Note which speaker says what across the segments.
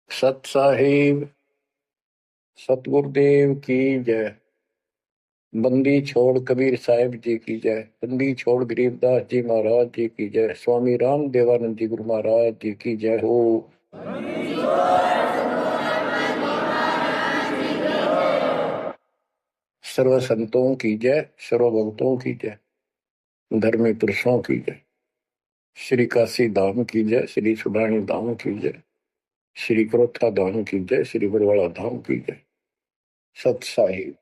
Speaker 1: सत साहिब सतगुरुदेव की जय। बंदी छोड़ कबीर साहिब जी की जय। बंदी छोड़ गरीबदास जी महाराज जी की जय। स्वामी राम देवानंद जी गुरु महाराज जी की जय हो। सर्व संतों की जय, सर्व भक्तों की जय, धर्मी पुरुषों की जय। श्री काशी धाम की जय, श्री सुडानी धाम की जय, श्री क्रोथा धाम की जय, श्री बरवाड़ा धाम की जय। सत साहिब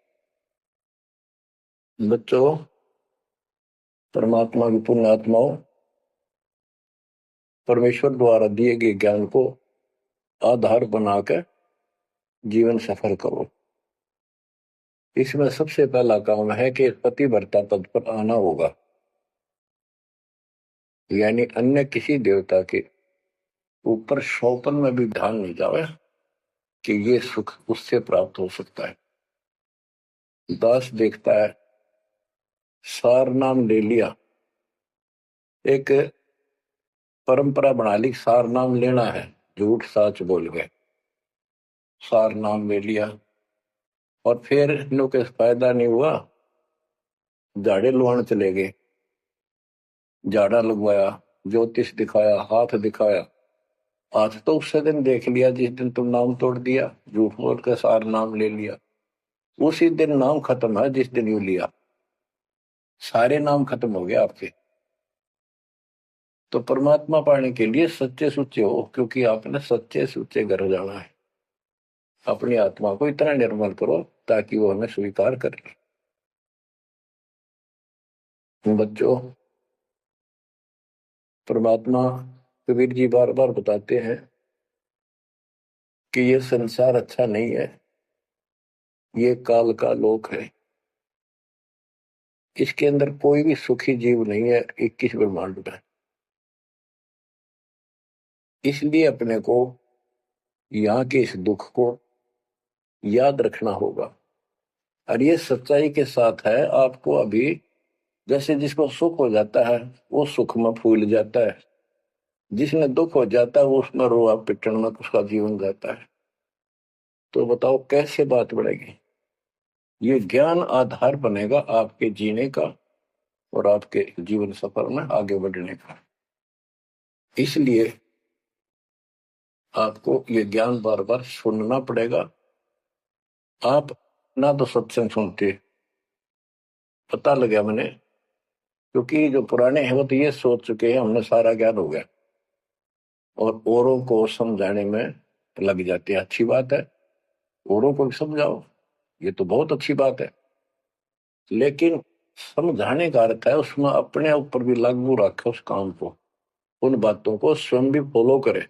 Speaker 1: बच्चों, परमात्मा की पुण्य आत्माओं, परमेश्वर द्वारा दिए गए ज्ञान को आधार बनाकर जीवन सफल करो। इसमें सबसे पहला काम है कि पतिव्रता पद पर आना होगा, यानी अन्य किसी देवता के ऊपर शौपन में भी ध्यान नहीं जावे कि ये सुख उससे प्राप्त हो सकता है। दास देखता है, सार नाम ले लिया, एक परंपरा बना ली, सार नाम लेना है, झूठ साच बोल गए, सार नाम ले लिया और फिर इनों के फायदा नहीं हुआ, झाड़े लुआने चले गए, झाड़ा लगवाया, ज्योतिष दिखाया, हाथ दिखाया। आज तो उससे दिन देख लिया जिस दिन तुम नाम तोड़ दिया, झूठ बोल कर सार नाम ले लिया, उसी दिन नाम खत्म है जिस दिन यू लिया, सारे नाम खत्म हो गए आपके। तो परमात्मा पाने के लिए सच्चे सुच्चे हो, क्योंकि आपने सच्चे सुच्चे घर जाना है। अपनी आत्मा को इतना निर्मल करो ताकि वो हमें स्वीकार कर ले। बच्चों, परमात्मा कबीर जी बार बार बताते हैं कि ये संसार अच्छा नहीं है, ये काल का लोक है, इसके अंदर कोई भी सुखी जीव नहीं है 21 ब्रह्मांड में। इसलिए अपने को यहाँ के इस दुख को याद रखना होगा। और ये सच्चाई के साथ है, आपको अभी जैसे जिसको सुख हो जाता है वो सुख में फूल जाता है, जिसने दुख हो जाता है वो उसमें रोआ पिटन में उसका जीवन जाता है। तो बताओ कैसे बात बढ़ेगी। ये ज्ञान आधार बनेगा आपके जीने का और आपके जीवन सफर में आगे बढ़ने का। इसलिए आपको ये ज्ञान बार बार सुनना पड़ेगा। आप ना तो सत्संग सुनते, पता लगा मैंने, क्योंकि जो पुराने हैं वो तो ये सोच चुके हैं हमने सारा ज्ञान हो गया, और औरों को समझाने में लग जाते हैं। अच्छी बात है, औरों को भी समझाओ, ये तो बहुत अच्छी बात है, लेकिन समझाने का अर्थ है उसमें अपने ऊपर भी लागू रखे उस काम को, उन बातों को स्वयं भी फॉलो करे।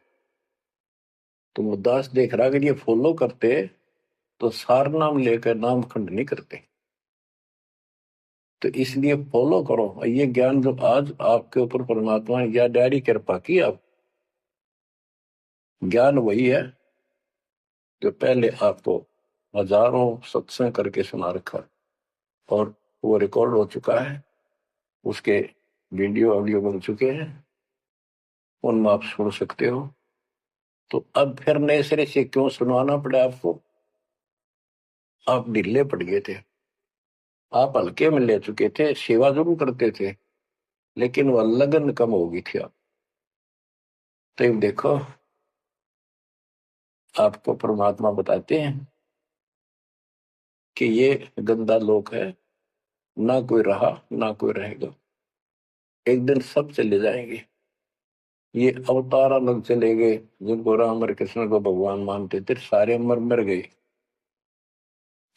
Speaker 1: तो मुद्दास देख रहा, अगर ये फॉलो करते तो सार नाम लेकर नाम खंड नहीं करते। तो इसलिए फॉलो करो ये ज्ञान जो आज आपके ऊपर परमात्मा ने या डायरी कृपा की। आप ज्ञान वही है जो पहले आपको हजारों सत्संग करके सुना रखा, और वो रिकॉर्ड हो चुका है, उसके वीडियो ऑडियो बन चुके हैं, उनमें आप सुन सकते हो। तो अब फिर नए सिरे से क्यों सुनवाना पड़ा आपको। आप ढीले पड़ गए थे, आप हल्के में ले चुके थे, सेवा जरूर करते थे लेकिन वह लगन कम हो गई थी। आप तो देखो, आपको परमात्मा बताते हैं कि ये गंदा लोक है, ना कोई रहा ना कोई रहेगा, एक दिन सब चले जाएंगे। ये अवतार अलग चले गए, जिनको राम और कृष्ण को भगवान मानते थे सारे मर मर गए।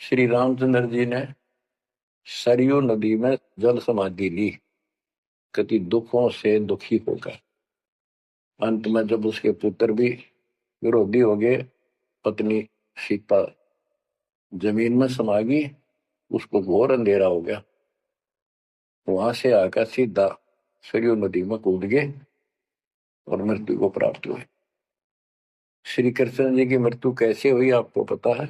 Speaker 1: श्री रामचंद्र जी ने सरयू नदी में जल समाधि ली, कति दुखों से दुखी होकर। अंत में जब उसके पुत्र भी विरोधी हो गए, पत्नी सीता जमीन में समा गई, उसको घोर अंधेरा हो गया, वहां से आकर सीधा सरयू नदी में कूद गए और मृत्यु को प्राप्त हुए। श्री कृष्ण जी की मृत्यु कैसे हुई आपको पता है।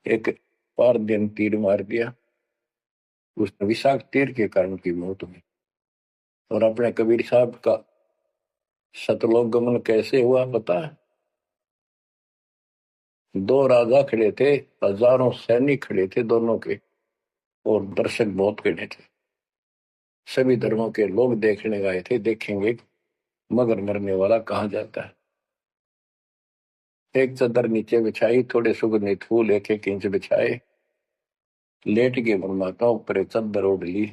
Speaker 1: एक पार दिन तीर मार दिया, उस विषाक्त तीर के कारण की मौत हुई। और अपने कबीर साहब का सतलोक गमन कैसे हुआ पता है। दो राजा खड़े थे, हजारों सैनिक खड़े थे दोनों के, और दर्शक बहुत खड़े थे। सभी धर्मों के लोग देखने आए थे, देखेंगे मगर मरने वाला कहाँ जाता है। एक चादर नीचे बिछाई, थोड़े सुगंधित फूल एक एक इंच बिछाए, लेट के परमात्मा ऊपर एक चादर ओढ़ ली।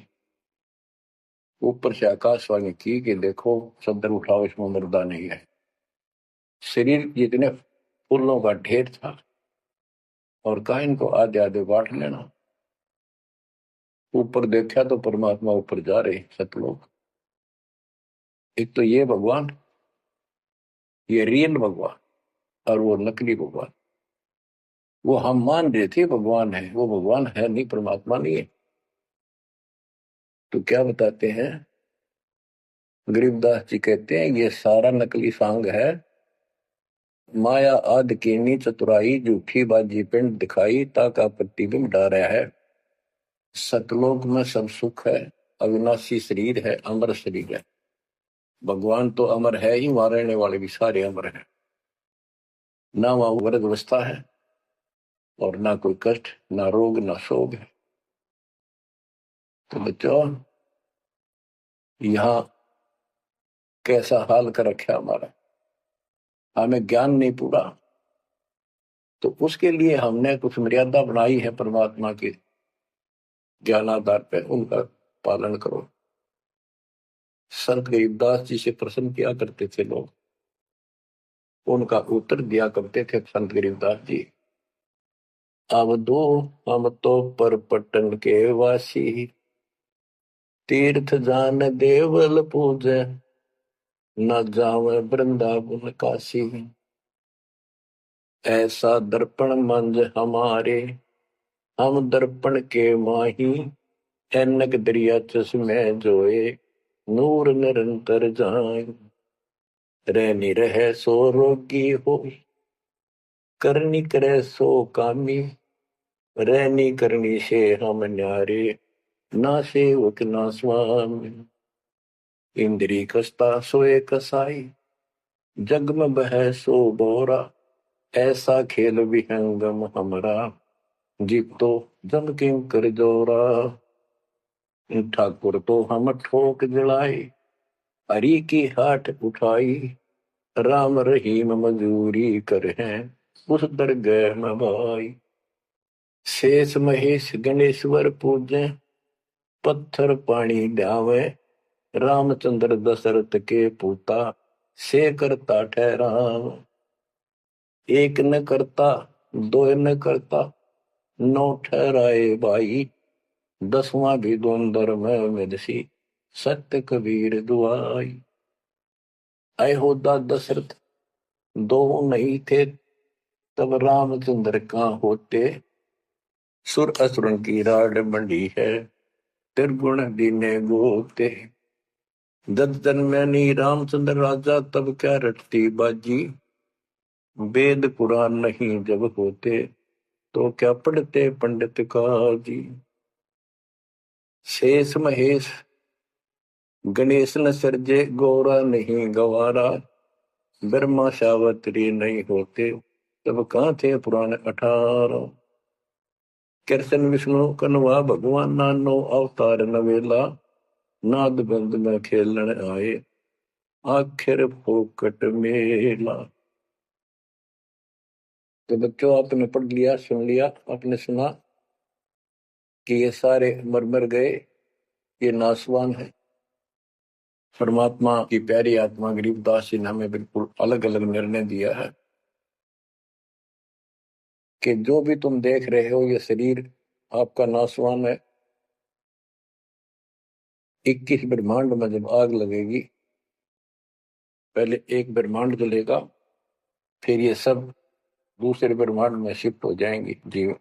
Speaker 1: ऊपर से आकाशवाणी की कि देखो चादर उठाओ, इसमें मुर्दा नहीं है। शरीर जितने फूलों का ढेर था, और कहा इनको आधे आधे बांट लेना। ऊपर देखा तो परमात्मा ऊपर जा रहे सतलोक। एक तो ये भगवान, ये रियल भगवान, और वो नकली भगवान। वो हम मान रहे थे भगवान है, वो भगवान है नहीं, परमात्मा नहीं है। तो क्या बताते हैं गरीबदास जी, कहते हैं ये सारा नकली सांग है। माया आद कीनी चतुराई, झूठी बाजी पिंड दिखाई, ताका प्रतिबिंब डारा है। सतलोक में सब सुख है, अविनाशी शरीर है, अमर शरीर है। भगवान तो अमर है ही, वहां रहने वाले भी सारे अमर हैं। ना वहां वर्ग अवस्था है, और ना कोई कष्ट, ना रोग, ना शोक है। तो बच्चों, यहाँ कैसा हाल कर रखा हमारा, हमें ज्ञान नहीं पूरा, तो उसके लिए हमने कुछ मर्यादा बनाई है परमात्मा के ज्ञानाधार पे, उनका पालन करो। संत गरीबदास जी से प्रश्न किया करते थे लोग, उनका उत्तर दिया करते थे संत गरीबदास जी। अब दो हम तो पर पटन के वासी, तीर्थ जान देवल पूजे, न जावे वृंदावन काशी। ऐसा दर्पण मंज हमारे, हम दर्पण के माही, ऐनक दरिया चश्मे जोए, नूर निरंतर जाए। रहनी रहे सो रोगी हो, करनी करे सो कामी, रहनी करनी से हम न्यारे, ना सेवक ना स्वामी। इंद्री कस्ता सोए कसाई, जग में बह सो बोरा, ऐसा खेल विहंगम हमरा, जीव तो जम किं कर जोरा। ठाकुर तो हम ठोक जड़ाए, हरि की हाट उठाई, राम रहीम मजूरी कर हैं, उस दरगह में भाई। शेष महेश गणेश्वर पूजे, पत्थर पानी ध्यावे, रामचंद्र दशरथ के पूता, से करता ठहराव। एक न करता, दो न करता, नौ ठहराए भाई, दसवां भी द्वंद्व में मेदसी, सत्य कबीर दुआई। आए होता दशरथ दो नहीं थे, तब रामचंद्र कहाँ होते, सुर असुरन की राड मंडी है, त्रिगुण दीने गोते। जब जन्मनी रामचंद्र राजा, तब क्या रटती बाजी, वेद पुराण नहीं जब होते, तो क्या पढ़ते पंडित काजी। शेष महेश गणेश न सर्जे, गौरा नहीं गवारा, ब्रह्मा सावत्री नहीं होते, तब कहाँ थे पुराण 18। कृष्ण विष्णु कन्वा भगवान, नानो अवतार नवेला, नाद बंद में खेलन आए, आखिर फोकट मेला। तो बच्चों, आपने पढ़ लिया, सुन लिया, आपने सुना कि ये सारे मर मर गए, ये नासवान है। परमात्मा की प्यारी आत्मा गरीबदास जी ने हमें बिल्कुल अलग अलग निर्णय दिया है कि जो भी तुम देख रहे हो, ये शरीर आपका नासवान है। 21 ब्रह्मांड में जब आग लगेगी, पहले एक ब्रह्मांड जलेगा, फिर ये सब दूसरे ब्रह्मांड में शिफ्ट हो जाएंगे जीव।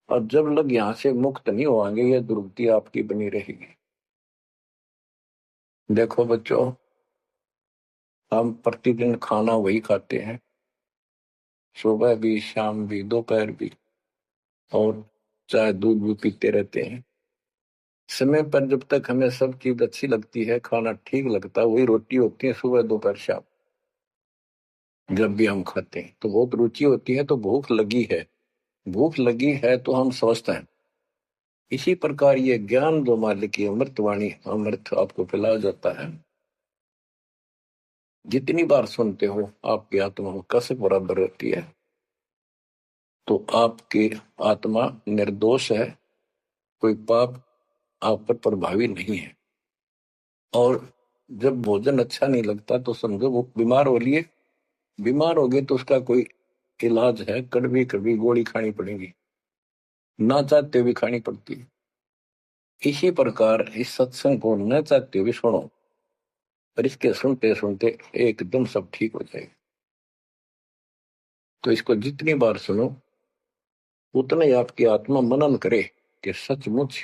Speaker 1: और जब लोग यहाँ से मुक्त नहीं होंगे, ये दुर्गति आपकी बनी रहेगी। देखो बच्चों, हम प्रतिदिन खाना वही खाते हैं, सुबह भी, शाम भी, दोपहर भी, और चाय दूध भी पीते रहते हैं। समय पर जब तक हमें सब चीज अच्छी लगती है, खाना ठीक लगता है, वही रोटी होती है सुबह दोपहर शाम। जब भी हम खाते हैं तो बहुत रुचि होती है, तो भूख लगी है, भूख लगी है तो हम स्वस्थ हैं। इसी प्रकार ये ज्ञान जो मालिक की अमृतवाणी, अमृत आपको पिलाया जाता है, जितनी बार सुनते हो आपकी आत्मा कसक बराबर रहती है। तो आपकी आत्मा निर्दोष है, कोई पाप आप पर प्रभावी नहीं है। और जब भोजन अच्छा नहीं लगता तो समझो वो बीमार हो लिए, बीमार हो गए तो उसका कोई इलाज है, कड़वी कड़वी गोली खानी पड़ेगी, ना चाहते हुए खानी पड़ती है। इसी प्रकार इस सत्संग को न चाहते हुए सुनो, और इसके सुनते सुनते एकदम सब ठीक हो जाएगा। तो इसको जितनी बार सुनो उतना ही आपकी आत्मा मनन करे कि सचमुच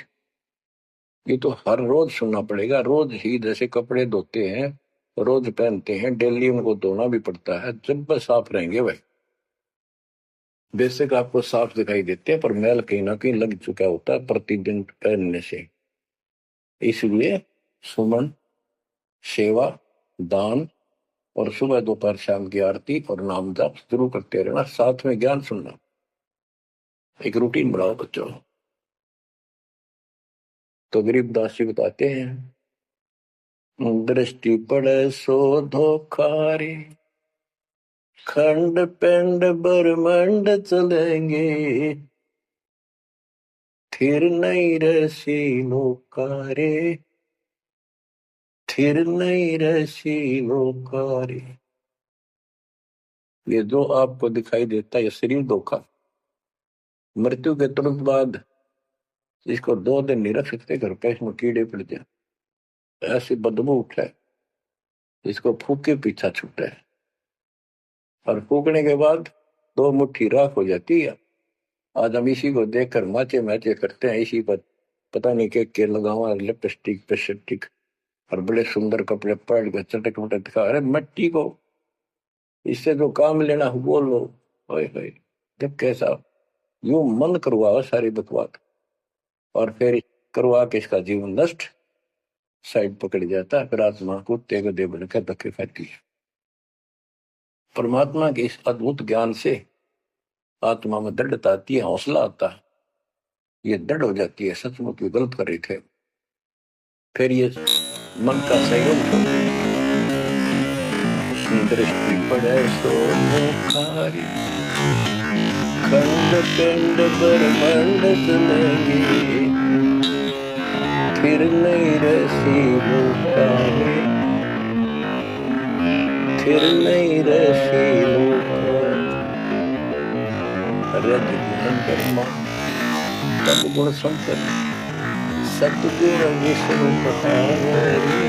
Speaker 1: ये तो हर रोज सुनना पड़ेगा। रोज ही जैसे कपड़े धोते हैं, रोज पहनते हैं, डेली उनको धोना भी पड़ता है, जब बस साफ रहेंगे भाई। बेशक आपको साफ दिखाई देते हैं पर मैल कहीं ना कहीं लग चुका होता है प्रतिदिन पहनने से। इसलिए सुमन, सेवा, दान और सुबह दोपहर शाम की आरती और नाम जाप जरूर करते रहना, साथ में ज्ञान सुनना। एक रूटीन बनाओ बच्चों। तो गरीबदास जी बताते हैं, दृष्टि पड़े सो धोखारी, खंड पिंड ब्रह्मंड चलेंगे, थिर नहीं रसी लोकारे, थिर नहीं रसी लोकारे। ये जो आपको दिखाई देता है ये शरीर धोखा, मृत्यु के तुरंत बाद इसको 2 दिन नहीं रख सकते घर पे, इसमें कीड़े पड़ जाए, ऐसी बदबू उठे, इसको फूक के पीछा छूटे, और फूकने के बाद 2 मुट्ठी राख हो जाती है। आज हम इसी को देखकर माचे माचे करते हैं, इसी पर पता नहीं के लगावा, लिपस्टिक पेस्टिक और बड़े सुंदर कपड़े पहन के चटक मटक दिखा। अरे मट्टी को इससे जो काम लेना हो वो लो। ओए होए, जब कैसा यूं मन करवाओ सारी बकवास, और फिर करवा के इसका जीवन नष्ट साइड पकड़ जाता है, फिर आत्मा कुत्ते को दे बनकर धक्के खाती है। परमात्मा के इस अद्भुत ज्ञान से आत्मा में दृढ़ता आती है, हौसला आता है, ये दृढ़ हो जाती है सचमुच ये गलत कर रहे थे। फिर ये मन का संयम छोड़, दृष्टि पड़े सो मुखारी, खंड पिंड ब्रह्मंड चलेंगे, फिर नहीं रसी लोकारे, फिर नहीं रसी लोकारे। रज गुण ब्रह्मा तब गुण संकर, सतगुण विष्णु कहावरी,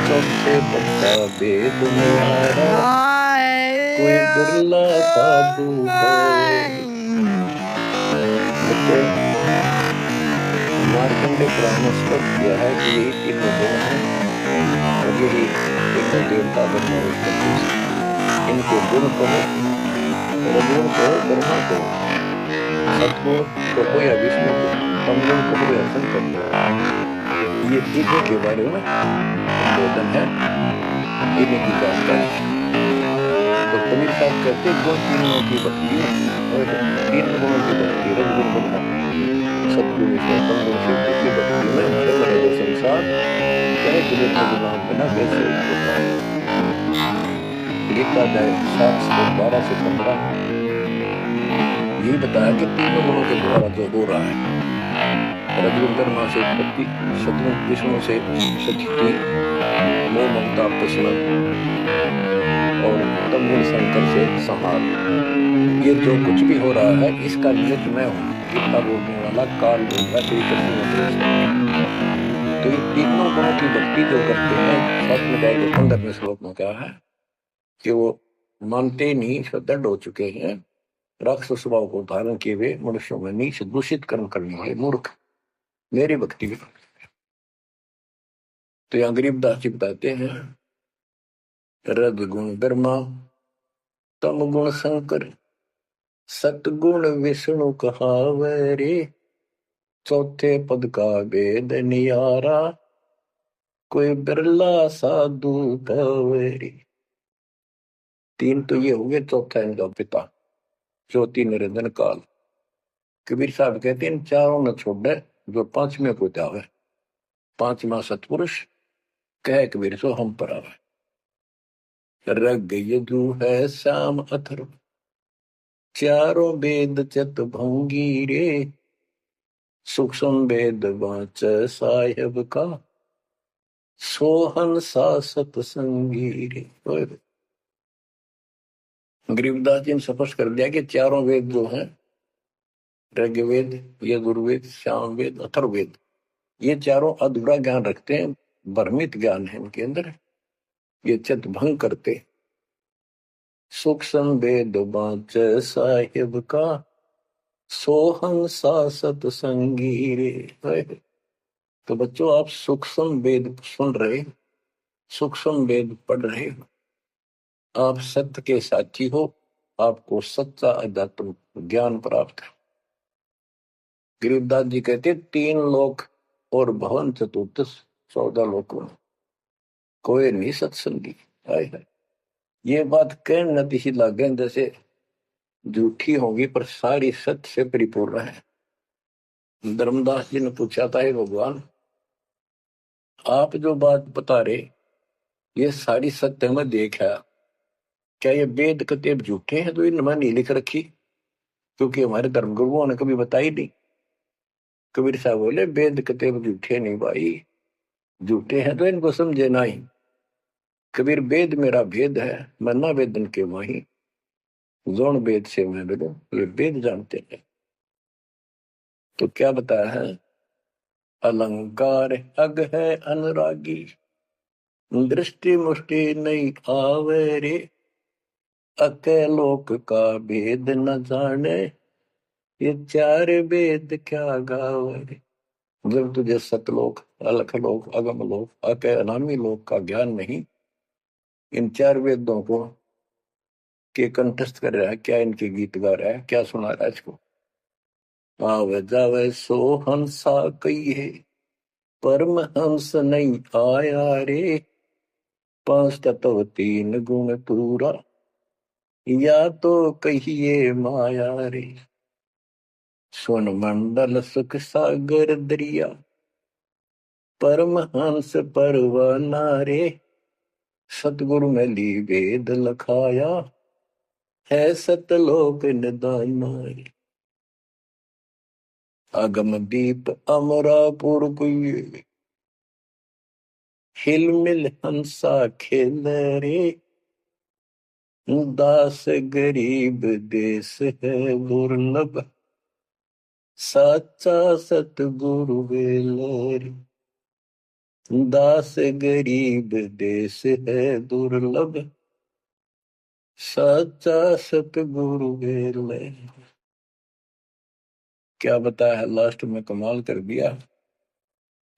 Speaker 1: चौथे पक्का वेद निहारा, कोई बिरला साधु मार्कंडे पुराण स्पष्ट किया है कि यही तीनों गुण हैं, और यही तीनों देवता ब्रह्मा विष्णु, इनके गुण कहो, रजगुण कहो, ब्रह्मा कहो, सतगुण कहो या विष्णु को, तमगुण कहो या शंकर को। ये तीनों के बारे में संबोधन है, इन्हीं की जानकारी। तो कबीर साहब कहते गुण तीनों की भक्ति, और तीन गुणों की भक्ति, रजगुण ब्रह्मा, सतगुण विष्णु, तमगुण शिव की भक्ति में चल रहे संसार, कहे कबीर के गुलाम बिना कैसे होता है। गीता अध्याय 7:12 से 15 यही बताया कि तीनों गुणों के द्वारा जो हो रहा है, रजगुण ब्रह्मा से उत्पत्ति, सतगुण विष्णु से शक्ति, मोह ममता प्रसन्न, और तमगुण शंकर से संहार। ये जो कुछ भी हो रहा है इसका निमित्त मैं हूँ, गीता बोलने वाला काल बोलना श्री कृष्ण। तो ये तीनों गुणों की भक्ति जो करते हैं, 7:15 श्लोक में कहा है कि वो मानते नहीं, दृढ़ हो चुके हैं, राक्षस स्वभाव को धारण किए हुए मनुष्यों में नीच दूषित कर्म करने वाले मूर्ख मेरी भक्ति भी। तो यहाँ गरीबदास जी बताते हैं, रजगुण ब्रह्मा तम गुण शंकर, सतगुण विष्णु कहावे रे, चौथे पद का वेद नियारा, कोई बिरला साधु पावे रे। तीन तो ये हो गए, चौथा इनका पिता, चौथी निरंजन काल। कबीर साहब कहते हैं चारों न छोड़े जो पांचवें को जावे, पांचवा सतपुरुष कह कबीर सो हम पर आवे। रग यजु है श्याम अथर्व, चारों वेद चत भंगी रे, सूक्ष्म वेद वाच साहेब का, सोहन सा सतसंगी रे। गरीबदास जी ने स्पष्ट कर दिया कि चारों वेद जो हैं, ऋग्वेद, यजुर्वेद, सामवेद, अथर्ववेद, ये चारों अधूरा ज्ञान रखते हैं, भ्रमित ज्ञान है इनके अंदर, ये चित भंग करते। सूक्ष्म वेद बाच साहिब का, सोहम सा सतसंगी रे। तो बच्चों, आप सूक्ष्म वेद सुन रहे, सूक्ष्म वेद पढ़ रहे हो, आप सत्य के साथी हो, आपको सच्चा अध्यात्म ज्ञान प्राप्त है। गरीबदास जी कहते तीन लोक और भवन चतुर्थ, 14 लोकों में कोई नहीं सत्संगी। है ये बात कहने न दिशी लागे जैसे झूठी होगी, पर सारी सत्य से परिपूर्ण है। धर्मदास जी ने पूछा था, हे भगवान, आप जो बात बता रहे ये सारी सत्य में देखा, क्या ये वेद कतेब झूठे हैं तो इनमें नहीं लिख रखी? क्योंकि हमारे धर्म गुरुओं ने कभी बताई नहीं। कबीर साहब बोले वेद कतेब झूठे नहीं भाई, झूठे हैं तो इनको समझे नहीं। कबीर वेद मेरा भेद है, मैं ना वेदन के माही, जोन वेद से मैं बोलो, ये वेद जानते हैं। तो क्या बताया है? अलंकार अग है अनुरागी, दृष्टि मुष्टि नहीं आवे रे, अके लोक का भेद न जाने, ये चार वेद क्या गावे। जब तुझे सतलोक, अलख लोक, अगम लोक, अके अनामी लोक का ज्ञान नहीं, इन चार वेदों को के कंठस्थ कर रहा है, क्या इनके गीत गा रहा है, क्या सुना रहा है इसको? आवे जावे सो हंसा कही है, परम हंस नहीं आया रे, पांच तत्व तीन गुण पूरा, या तो कहिए माया रे। सुन मंडल सुख सागर दरिया, परम हंस परवाना रे, सतगुरु में ली वेद लखाया, है सतलोक निदाना रे। अगम दीप अमरापुर कुए, हिल मिल हंसा खेल रे, दास गरीब देश है दुर्लभ, साचा सतगुरु वेलर। दास गरीब देश है दुर्लभ, साचा सतगुरु वेलर। क्या बताया है लास्ट में, कमाल कर दिया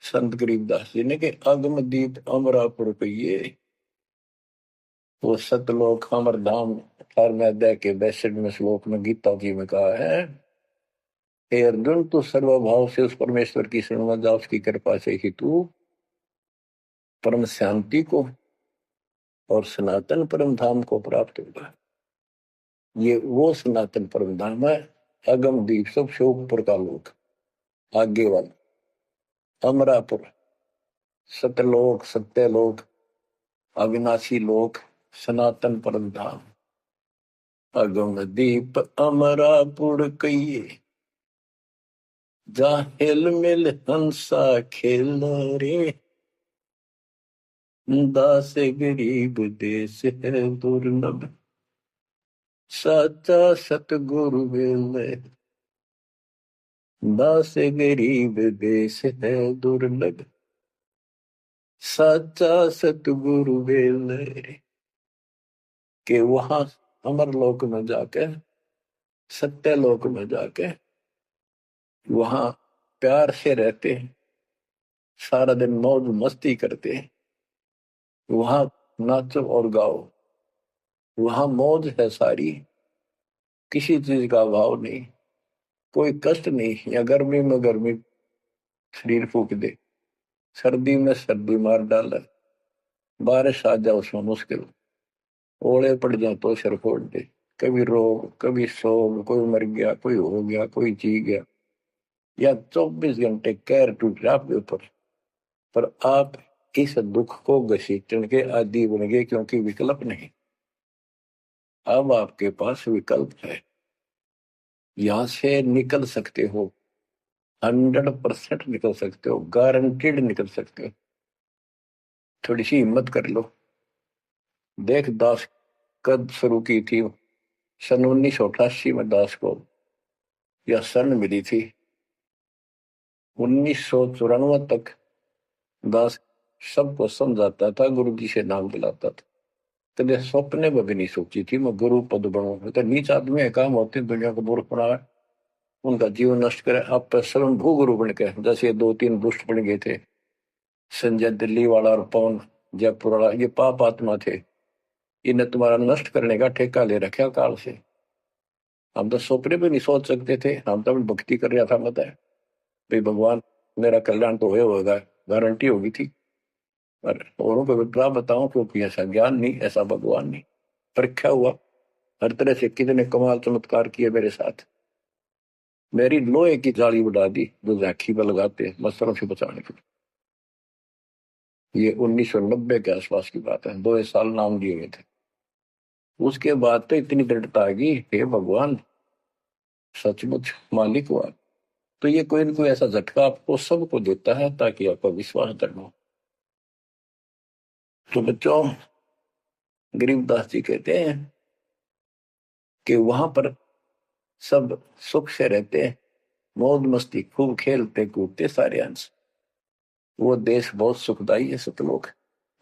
Speaker 1: संत गरीबदास जी ने कि अगम दीप अमरापुर कहिए, वो सतलोक अमर धाम 18वें अध्याय के 62वें श्लोक में गीता जी में कहा है, हे अर्जुन, तू सर्वभाव से उस परमेश्वर की शरण में जा, उसकी कृपा से ही तू परम शांति को और सनातन परम धाम को प्राप्त होगा। ये वो सनातन परम धाम है, अगम दीप सबसे ऊपर का लोक, आगे वाला अमरापुर, सतलोक, सत्यलोक, अविनाशी लोक, सनातन परम धाम। अगम दीप अमरापुर कहिए, जा हिल मिल हंसा खेल रे, दास गरीब देश है दुर्लभ, साचा सतगुरु वेले। दास गरीब देश है दुर्लभ, साचा सतगुरु वेले। के वहां अमर लोक में जाके, सत्य लोक में जाके, वहां प्यार से रहते हैं, सारा दिन मौज मस्ती करते हैं, वहां नाचो और गाओ, वहां मौज है सारी, किसी चीज का अभाव नहीं, कोई कष्ट नहीं। या गर्मी में गर्मी शरीर फूक दे, सर्दी में सर्दी मार डाले, बारिश आ जाए उसमें मुश्किल, ओले पड़ जाए तो सिर फोड़ दे। कभी रोग, कभी शोक, कोई मर गया, कोई हो गया, कोई जी गया, या 24 घंटे कहर टूट रहा आपके ऊपर, पर आप इस दुख को घसीटने के आदि बन गए, क्योंकि विकल्प नहीं। अब आपके पास विकल्प है, यहां से निकल सकते हो, 100% निकल सकते हो, गारंटीड निकल सकते हो। थोड़ी सी हिम्मत कर लो। देख, दास कब शुरू की थी? सन 1988 में दास को यह सन मिली थी। 1994 तक दास सबको समझाता था, गुरु जी से नाम दिलाता था। कभी सपने में भी नहीं सोची थी मैं गुरु पद बनूंगा। तो नीच आदमी है, काम होते दुनिया को मूर्ख बनावे, उनका जीवन नष्ट करे, आप पर स्वयं भू गुरु बन के, जैसे 2-3 दुष्ट बन गए थे, संजय दिल्ली वाला और पवन जयपुर वाला, ये पाप आत्मा थे। इन्हें तुम्हारा नष्ट करने का ठेका ले रखा काल से। हम तो सपने भी नहीं सोच सकते थे। हम तो भक्ति कर रहा था, बताए भाई भगवान मेरा कल्याण तो होगा, गारंटी होगी थी। पर औरों को विप्रा बताऊं, क्योंकि ऐसा ज्ञान नहीं, ऐसा भगवान नहीं। परीक्षा हुआ हर तरह से, कितने कमाल चमत्कार किए मेरे साथ। मेरी लोहे की जाली उड़ा दी जो झांकी में लगाते हैं मच्छरों से बचाने के लिए। ये 1990 के आसपास की बात है, 2 साल नाम दिए गए थे। उसके बाद तो इतनी दृढ़ता आ गई, हे भगवान सचमुच मालिक हुआ। तो ये कोई ना कोई ऐसा झटका आपको सबको देता है, ताकि आपका विश्वास दृढ़ हो। तो बच्चों, गरीबदास जी कहते हैं कि वहां पर सब सुख से रहते हैं, मौज मस्ती खूब खेलते कूदते सारे अंश। वो देश बहुत सुखदाई है, सतलोक।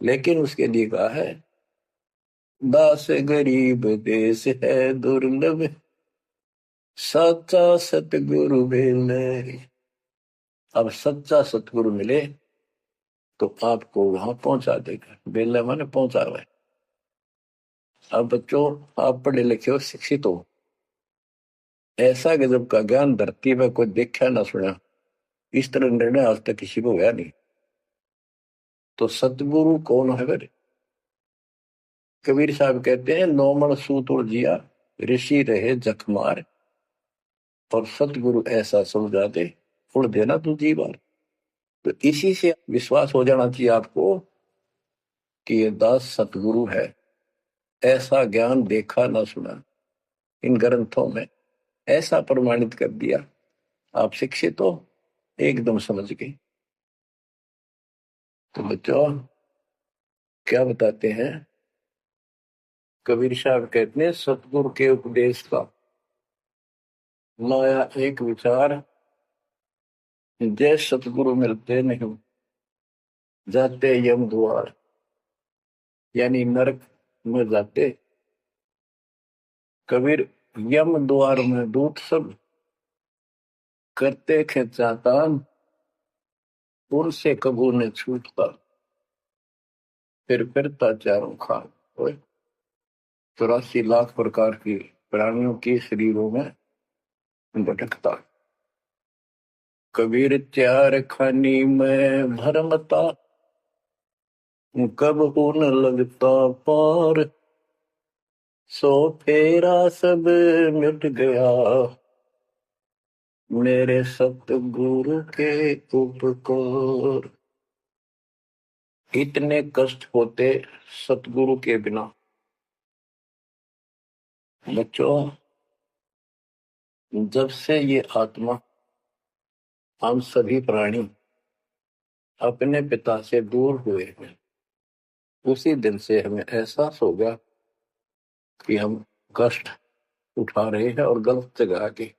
Speaker 1: लेकिन उसके लिए कहा है, दास गरीब देश है दुर्लभ, सच्चा सतगुरु मिले। अब सच्चा सतगुरु मिले तो आपको वहां पहुंचा देगा। बेला माने पहुंचा हुआ है। अब बच्चों, आप पढ़े लिखे हो, शिक्षित हो, ऐसा गजब का ज्ञान धरती में कोई देखा ना सुना। इस तरह निर्णय आज तक किसी को हुआ नहीं। तो सतगुरु कौन है फिर? कबीर साहब कहते हैं, नौमण सूत और जिया, ऋषि रहे जखमार, और सतगुरु ऐसा समझा दे, उड़ देना तू जी बार। तो इसी से विश्वास हो जाना चाहिए आपको कि ये दास सतगुरु है। ऐसा ज्ञान देखा ना सुना इन ग्रंथों में, ऐसा प्रमाणित कर दिया। आप शिक्षित हो, एकदम समझ गए। तो बच्चों, क्या बताते हैं कबीर साहब? कहते हैं, सतगुरु के उपदेश का लाया एक विचार, जय सतगुरु मिलते नहीं जाते यम द्वार। यानी नरक में जाते कबीर, यम द्वार में दूत सब करते खेचातान, उनसे कबू ने छूटता, फिर फिरता चारों खान। 84 लाख प्रकार की प्राणियों के शरीरों में भटकता। कबीर चार खानी में भरमता, कब न लगता पार, सो फेरा सब मिट गया, मेरे सतगुरु के उपकार। इतने कष्ट होते सतगुरु के बिना। बच्चों, जब से ये आत्मा, हम सभी प्राणी अपने पिता से दूर हुए हैं, उसी दिन से हमें एहसास हो गया कि हम कष्ट उठा रहे हैं, और गलत जगह के।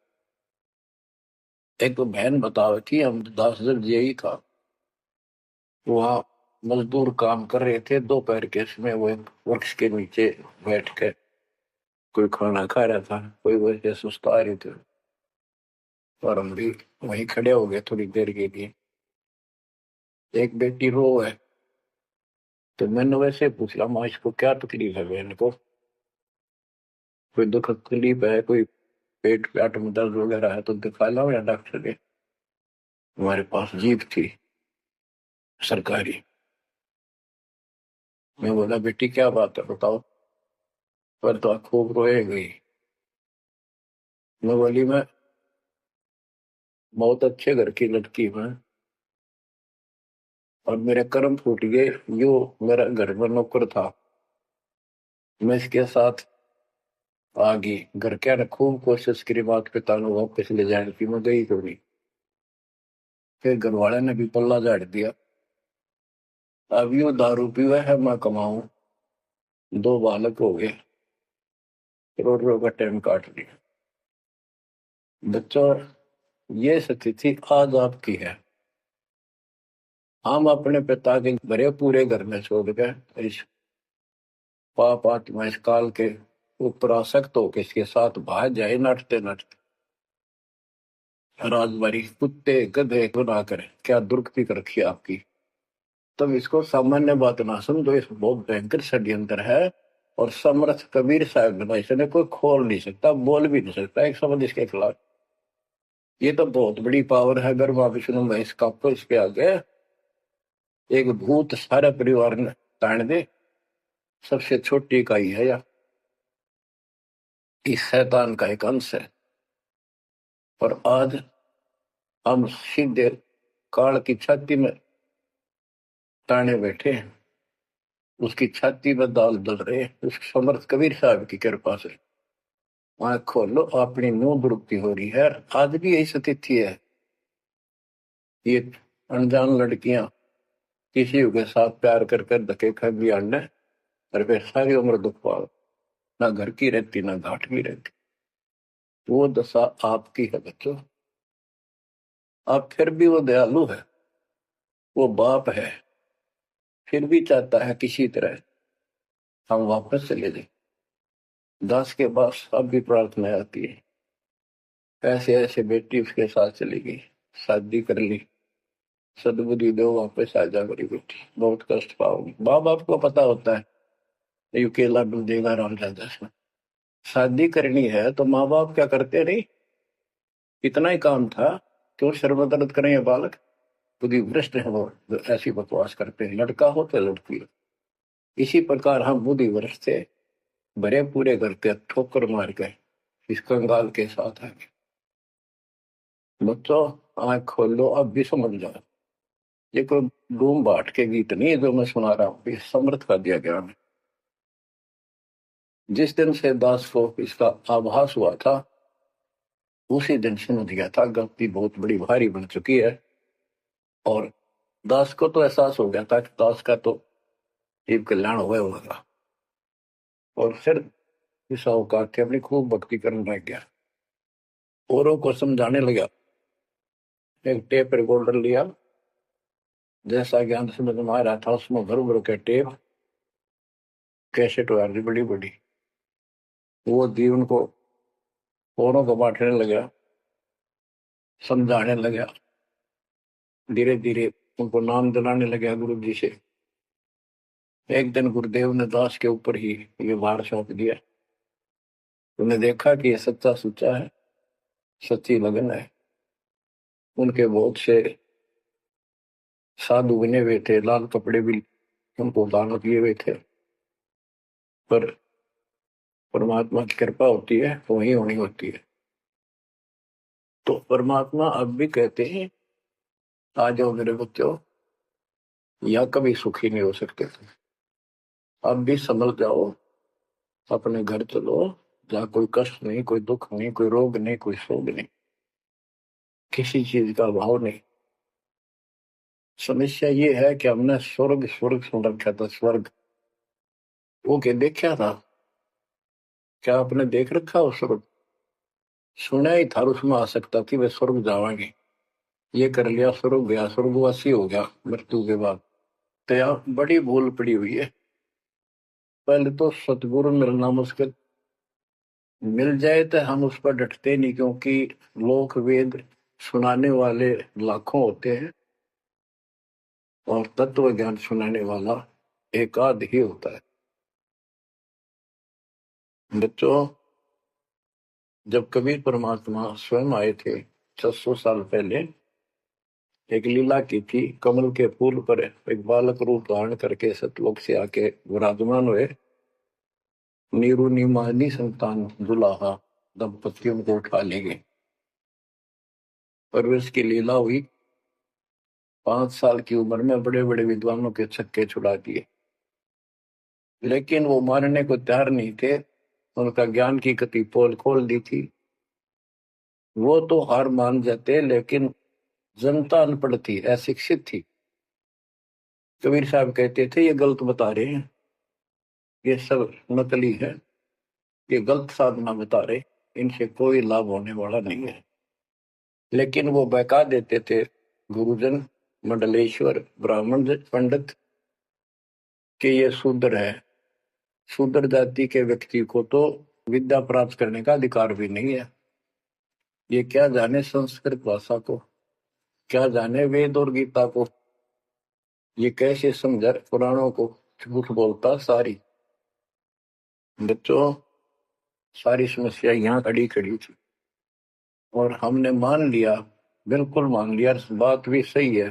Speaker 1: एक तो बहन बता रही थी, हम 10 दिन यही था, वहाँ मजदूर काम कर रहे थे, दोपहर के समय वो एक वृक्ष के नीचे बैठ के कोई खाना खा रहा था, कोई वैसे सुस्ता रहे थे, और हम भी वहीं खड़े हो गए थोड़ी देर के लिए। एक बेटी रो है, तो मैंने वैसे पूछा, माँ इसको क्या तकलीफ है? बहन को कोई दुख तकलीफ है, कोई पेट पेट में दर्द वगैरह है तो दिखा लाओ या डॉक्टर के। हमारे पास जीप थी सरकारी। मैं बोला, बेटी क्या बात है बताओ। पर तो खूब रोए गई। मैं बोली मैं बहुत अच्छे घर की लड़की हूँ और मेरे कर्म फूट गए। यो मेरा घर में नौकर था, मैं इसके साथ आ गई। घर क्या ने खूब कोशिश करी माता पिता ने वापस ले जाने की, मैं गई तो नहीं। फिर घर वाले ने भी पल्ला झाड़ दिया। अब यो दारू पीवा है, मैं कमाऊं, दो बालक हो गए, करोड़ों का टाइम काट लिया। बच्चों, ये स्थिति आज आपकी है। हम अपने पिता के भरे पूरे घर में छोड़ के इस पाप आत्मा इस काल के ऊपर आसक्त होकर इसके साथ भाग जाए नाटते नाटते। राजबारी कुत्ते गधे बना कर क्या दुर्गति कर रखी है आपकी। तब इसको सामान्य बात ना समझो, इस बहुत भयंकर षड्यंत्र है। और समर्थ कबीर साहब ने इसने कोई खोल नहीं सकता, बोल भी नहीं सकता एक शब्द इसके खिलाफ। ये तो बहुत बड़ी पावर है। अगर वहां विष्णु महेश का तो इसके आगे एक भूत सारे परिवार ने तान दे, सबसे छोटी इकाई है या इस शैतान का एक अंश है। और आज हम सीधे काल की छाती में ताने बैठे हैं, उसकी छाती में दाल दल रहे हैं, उस समर्थ कबीर साहब की कृपा से। आंख खोलो, अपनी नो दुरुक्ति हो रही है। आज भी यही स्थिति है। ये अनजान लड़कियां किसी के साथ प्यार कर कर धके खा भी आने, और फिर सारी उम्र दुख पाओ, ना घर की रहती ना घाट की रहती। वो दशा आपकी है बच्चों। अब फिर भी वो दयालु है, वो बाप है, फिर भी चाहता है किसी तरह हम वापस चले जाए। दास के पास अब भी प्रार्थना आती है। ऐसे ऐसे बेटी उसके साथ चली गई, शादी कर ली, सदबुद्धि दो वापस आ जा मेरी बेटी, बहुत कष्ट पाओगी। माँ बाप को पता होता है ये केला मिल देगा राम राजा से। शादी करनी है तो माँ बाप क्या करते नहीं, इतना ही काम था। क्यों शर्मदर्द करें ये बालक, बुद्धि भ्रष्ट है वो जो ऐसी बकवास करते हैं, लड़का हो तो लड़की हो। इसी प्रकार हम बुद्धि भ्रष्ट थे, भरे पूरे घर के ठोकर मार गए इस कंगाल के साथ आगे। बच्चों, आंख खोल लो, अब भी समझ जाओ। ये कोई डूम बाट के गीत नहीं है जो मैं सुना रहा हूँ, ये समर्थ का दिया गया है। जिस दिन से दास को इसका आभास हुआ था, उसी दिन समझ गया था गलती बहुत बड़ी भारी बन चुकी है। और दास को तो एहसास हो गया था कि दास का तो जीव कल्याण हुआ होगा। और फिर इस अवकाश के अपनी खूब भक्ति करने लग गया, औरों को समझाने लगा। एक टेप रिकॉर्डर लिया, जैसा ज्ञान समझ में आ रहा था उसमें भर भर के टेप कैसेट वाली बड़ी बड़ी वो दी उनको, औरों को बांटने लगा, समझाने लगा। धीरे धीरे उनको नाम दिलाने लगा गुरु जी से। एक दिन गुरुदेव ने दास के ऊपर ही ये भार सौंप दिया। उन्हें देखा कि ये सच्चा सुच्चा है, सच्ची लगन है। उनके बहुत से साधु बने हुए थे, लाल कपड़े भी उनको दान किए हुए थे। पर परमात्मा की कृपा होती है, वही होनी होती है। तो परमात्मा अब भी कहते हैं आ जाओ मेरे बच्चों, या कभी सुखी नहीं हो सकते। अब भी संभल जाओ, अपने घर चलो, जहाँ कोई कष्ट नहीं, कोई दुख नहीं, कोई रोग नहीं, कोई शोक नहीं, किसी चीज का अभाव नहीं। समस्या ये है कि हमने स्वर्ग स्वर्ग सुन रखा था, स्वर्ग वो के देखा था। क्या आपने देख रखा हो स्वर्ग? सुना ही था, उसमें आ सकता कि वे स्वर्ग जावांगे, ये कर लिया स्वर्ग गया, स्वर्गवासी हो गया मृत्यु के बाद। तो यार बड़ी भूल पड़ी हुई है। पहले तो सतगुरु मिलना मुश्किल, मिल जाए तो हम उस पर डटते नहीं, क्योंकि लोक वेद सुनाने वाले लाखों होते हैं और तत्व ज्ञान सुनाने वाला एक आध ही होता है। बच्चों, जब कबीर परमात्मा स्वयं आए थे 600 साल पहले, एक लीला की थी। कमल के फूल पर एक बालक रूप धारण करके सतलोक से आके विराजमान हुए। नीरू निमानी संतान दुलाहा दंपतियों को उठा ले गए। परवेश की लीला हुई। 5 साल की उम्र में बड़े बड़े विद्वानों के छक्के छुड़ा दिए, लेकिन वो मानने को तैयार नहीं थे। उनका ज्ञान की गति पोल खोल दी थी। वो तो हार मान जाते, लेकिन जनता अनपढ़ थी, अशिक्षित थी। कबीर साहब कहते थे ये गलत बता रहे हैं, ये सब नकली है, ये गलत साधना बता रहे, इनसे कोई लाभ होने वाला नहीं है। लेकिन वो बहका देते थे गुरुजन, मंडलेश्वर, ब्राह्मण पंडित कि ये शूद्र है। शूद्र जाति के व्यक्ति को तो विद्या प्राप्त करने का अधिकार भी नहीं है। ये क्या जाने संस्कृत भाषा को, क्या जाने वेद और गीता को, ये कैसे समझा पुराणों को। झूठ बोलता सारी। बच्चों, सारी समस्या यहाँ खड़ी खड़ी थी और हमने मान लिया, बिल्कुल मान लिया, बात भी सही है।